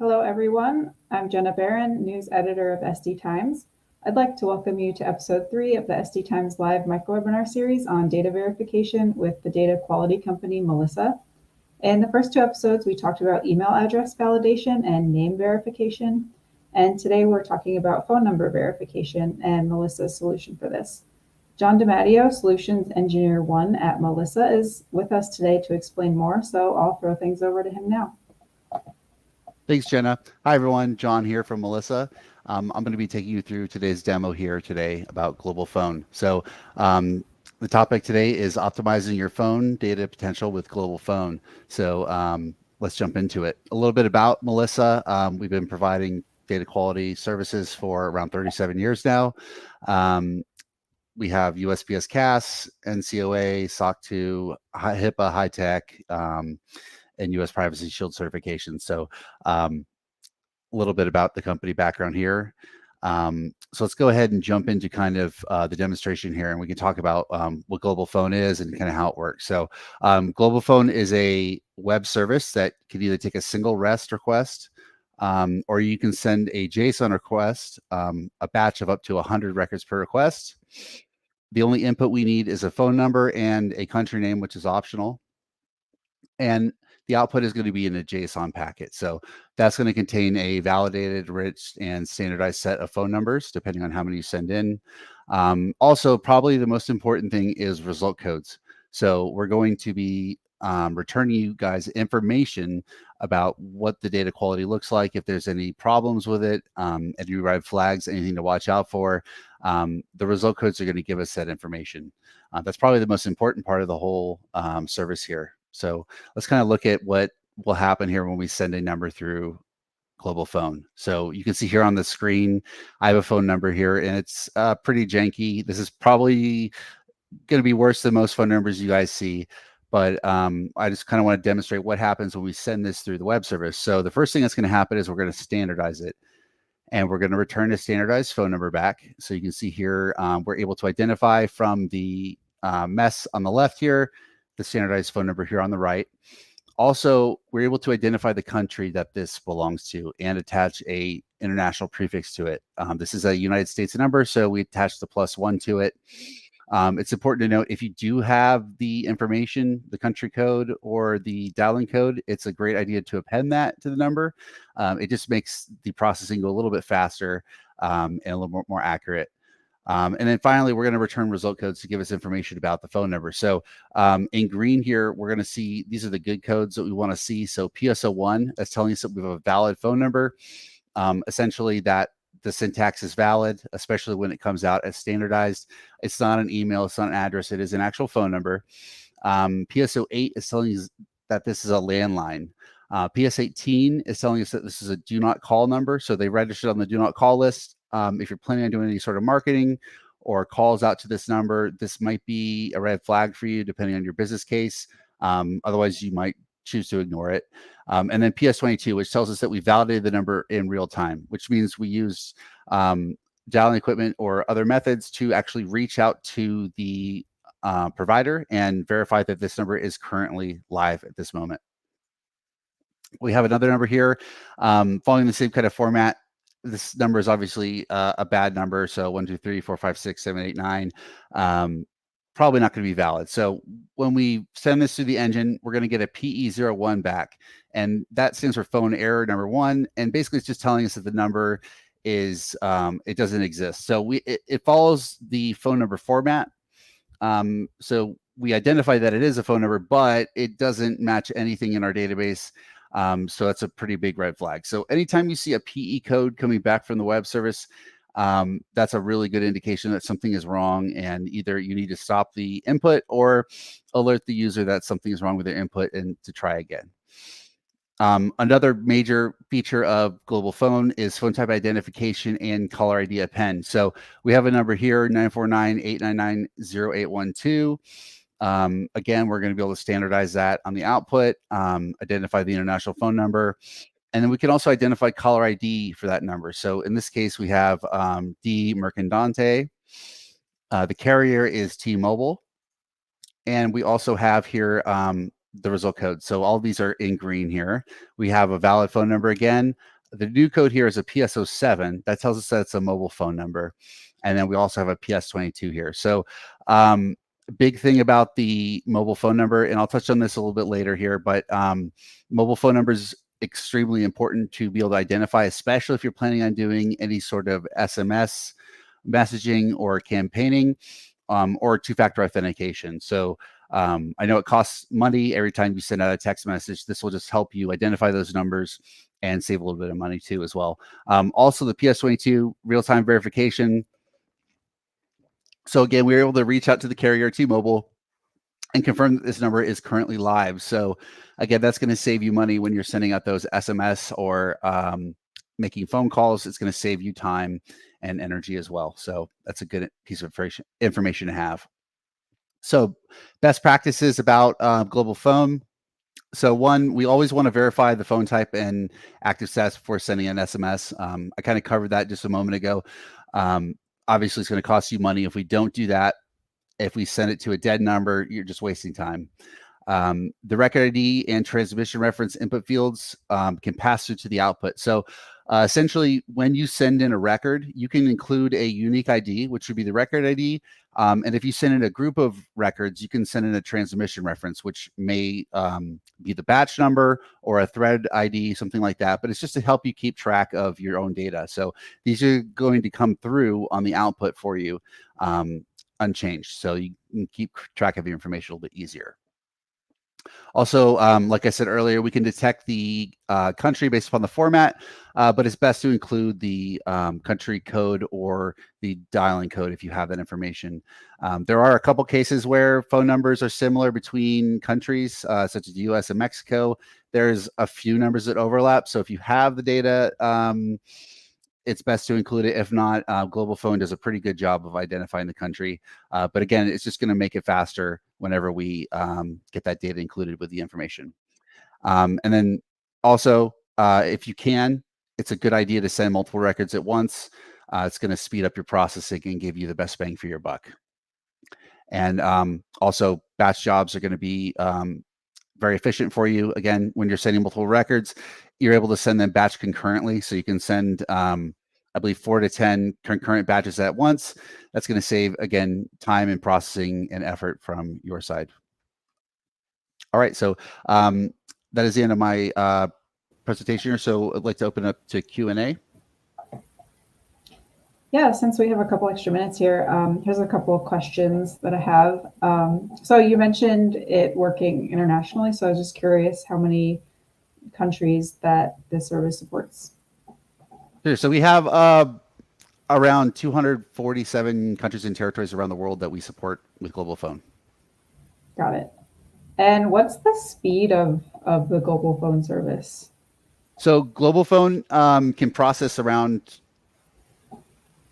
Hello, everyone. I'm Jenna Barron, news editor of SD Times. I'd like to welcome you to episode 3 of the SD Times Live microwebinar series on data verification with the data quality company Melissa. In the first 2 episodes, we talked about email address validation and name verification. And today we're talking about phone number verification and Melissa's solution for this. John DiMatteo, Solutions Engineer 1 at Melissa, is with us today to explain more, so I'll throw things over to him now. Thanks, Jenna. Hi, everyone. John here from Melissa. I'm going to be taking you through today's demo here today about Global Phone. So the topic today is optimizing your phone data potential with Global Phone. So let's jump into it. A little bit about Melissa. We've been providing data quality services for around 37 years now. We have USPS CAS, NCOA, SOC 2, HIPAA, high tech, and U.S. Privacy Shield certification. So a little bit about the company background here. So let's go ahead and jump into kind of the demonstration here, and we can talk about what Global Phone is and kind of how it works. So Global Phone is a web service that can either take a single REST request, or you can send a JSON request, a batch of up to 100 records per request. The only input we need is a phone number and a country name, which is optional. And the output is going to be in a JSON packet. So that's going to contain a validated, enriched, and standardized set of phone numbers, depending on how many you send in. Also, probably the most important thing is result codes. So we're going to be returning you guys information about what the data quality looks like, if there's any problems with it, any red flags, anything to watch out for. The result codes are going to give us that information. That's probably the most important part of the whole service here. So let's kind of look at what will happen here when we send a number through Global Phone. So you can see here on the screen, I have a phone number here, and it's pretty janky. This is probably going to be worse than most phone numbers you guys see, but I just kind of want to demonstrate what happens when we send this through the web service. So the first thing that's going to happen is we're going to standardize it, and we're going to return a standardized phone number back. So you can see here, we're able to identify from the mess on the left here, the standardized phone number here on the right. Also, we're able to identify the country that this belongs to and attach a international prefix to it. This is a United States number, so we attach the +1 to it. It's important to note, if you do have the information, the country code or the dialing code, it's a great idea to append that to the number. It just makes the processing go a little bit faster and a little more accurate. And then finally, we're going to return result codes to give us information about the phone number. So in green here, we're going to see these are the good codes that we want to see. So PSO1, that's telling us that we have a valid phone number. Essentially, that the syntax is valid, especially when it comes out as standardized. It's not an email, it's not an address, it is an actual phone number. PSO8 is telling us that this is a landline. PS18 is telling us that this is a do not call number. So they registered on the do not call list. If you're planning on doing any sort of marketing or calls out to this number, this might be a red flag for you, depending on your business case. Otherwise, you might choose to ignore it. And then PS22, which tells us that we validated the number in real time, which means we use dialing equipment or other methods to actually reach out to the provider and verify that this number is currently live at this moment. We have another number here following the same kind of format. This number is obviously a bad number. So 1, 2, 3, 4, 5, 6, 7, 8, 9. Probably not going to be valid. So when we send this through the engine, we're going to get a PE01 back. And that stands for phone error number 1. And basically it's just telling us that the number is, it doesn't exist. So it follows the phone number format. So we identify that it is a phone number, but it doesn't match anything in our database. So that's a pretty big red flag. So anytime you see a PE code coming back from the web service, that's a really good indication that something is wrong, and either you need to stop the input or alert the user that something is wrong with their input and to try again. Another major feature of Global Phone is phone type identification and caller ID append. So we have a number here, 949-899-0812. Again, we're going to be able to standardize that on the output, identify the international phone number, and then we can also identify caller ID for that number. So in this case, we have D Mercandante. The carrier is T-Mobile. And we also have here the result code. So all these are in green here. We have a valid phone number again. The new code here is a PS07. That tells us that it's a mobile phone number. And then we also have a PS22 here. So big thing about the mobile phone number, and I'll touch on this a little bit later here, but mobile phone numbers extremely important to be able to identify, especially if you're planning on doing any sort of SMS messaging or campaigning or two-factor authentication. So I know it costs money every time you send out a text message. This will just help you identify those numbers and save a little bit of money too as well. Also, the PS22 real-time verification. So again, we were able to reach out to the carrier T-Mobile and confirm that this number is currently live. So again, that's going to save you money when you're sending out those SMS or making phone calls. It's going to save you time and energy as well. So that's a good piece of information to have. So best practices about global phone. So one, we always want to verify the phone type and active status before sending an SMS. I kind of covered that just a moment ago. Obviously, it's going to cost you money if we don't do that. If we send it to a dead number, you're just wasting time. The record ID and transmission reference input fields can pass through to the output. So essentially, when you send in a record, you can include a unique ID, which would be the record ID. And if you send in a group of records, you can send in a transmission reference, which may be the batch number or a thread ID, something like that. But it's just to help you keep track of your own data. So these are going to come through on the output for you unchanged. So you can keep track of your information a little bit easier. Also, like I said earlier, we can detect the country based upon the format, but it's best to include the country code or the dialing code if you have that information. There are a couple cases where phone numbers are similar between countries, such as the US and Mexico. There's a few numbers that overlap. So if you have the data, it's best to include it. If not, Global Phone does a pretty good job of identifying the country. But again, it's just going to make it faster whenever we get that data included with the information. And then also, if you can, it's a good idea to send multiple records at once. It's going to speed up your processing and give you the best bang for your buck. And also, batch jobs are going to be very efficient for you. Again, when you're sending multiple records, you're able to send them batch concurrently. So you can send, I believe, 4 to 10 concurrent batches at once. That's going to save, again, time and processing and effort from your side. All right, so that is the end of my presentation here. So I'd like to open up to Q&A. Yeah, since we have a couple extra minutes here, here's a couple of questions that I have. So you mentioned it working internationally, so I was just curious how many countries that this service supports. Sure. So we have around 247 countries and territories around the world that we support with Global Phone. Got it. And what's the speed of the Global Phone service? So Global Phone can process around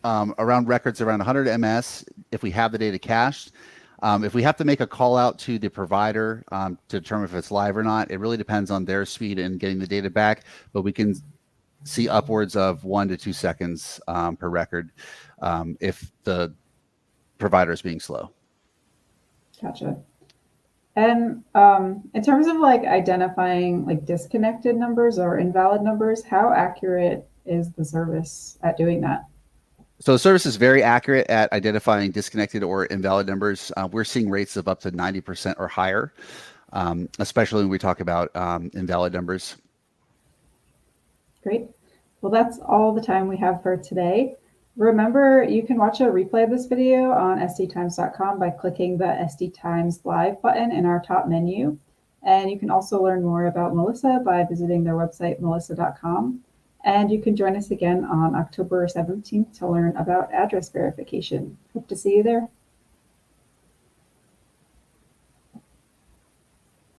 records around 100 ms if we have the data cached. If we have to make a call out to the provider to determine if it's live or not, it really depends on their speed in getting the data back, but we can see upwards of 1 to 2 seconds per record if the provider is being slow. Gotcha. And in terms of like identifying like disconnected numbers or invalid numbers, how accurate is the service at doing that? So the service is very accurate at identifying disconnected or invalid numbers. We're seeing rates of up to 90% or higher, especially when we talk about invalid numbers. Great. Well, that's all the time we have for today. Remember, you can watch a replay of this video on sdtimes.com by clicking the SD Times Live button in our top menu. And you can also learn more about Melissa by visiting their website, melissa.com. And you can join us again on October 17th to learn about address verification. Hope to see you there.